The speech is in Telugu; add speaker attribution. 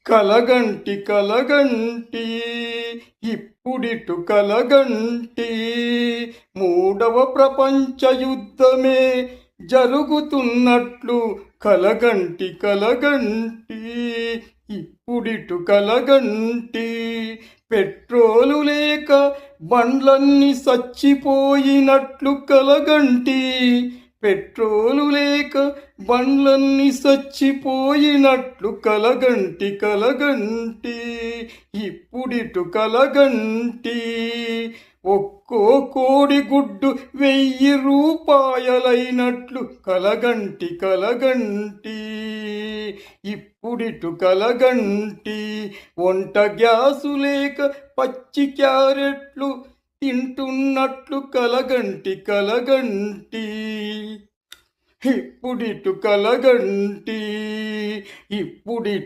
Speaker 1: కలగంటి కలగంటి ఇప్పుడిటు కలగంటి మూడవ ప్రపంచ యుద్ధమే జరుగుతున్నట్లు కలగంటి కలగంటి ఇప్పుడిటు కలగంటి పెట్రోలు లేక బండ్లన్నీ సచ్చిపోయినట్లు కలగంటి పెట్రోలు లేక బండ్లన్నీ సచ్చిపోయినట్లు కలగంటి కలగంటి ఇప్పుడిటు కలగంటి ఒక్కో కోడిగుడ్డు 1000 రూపాయలైనట్లు కలగంటి కలగంటి ఇప్పుడిటు కలగంటి వంట గ్యాసు లేక పచ్చి క్యారెట్లు తింటున్నట్లు కలగంటి కలగంటి ఇప్పుడిటు కలగంటి ఇప్పుడిటు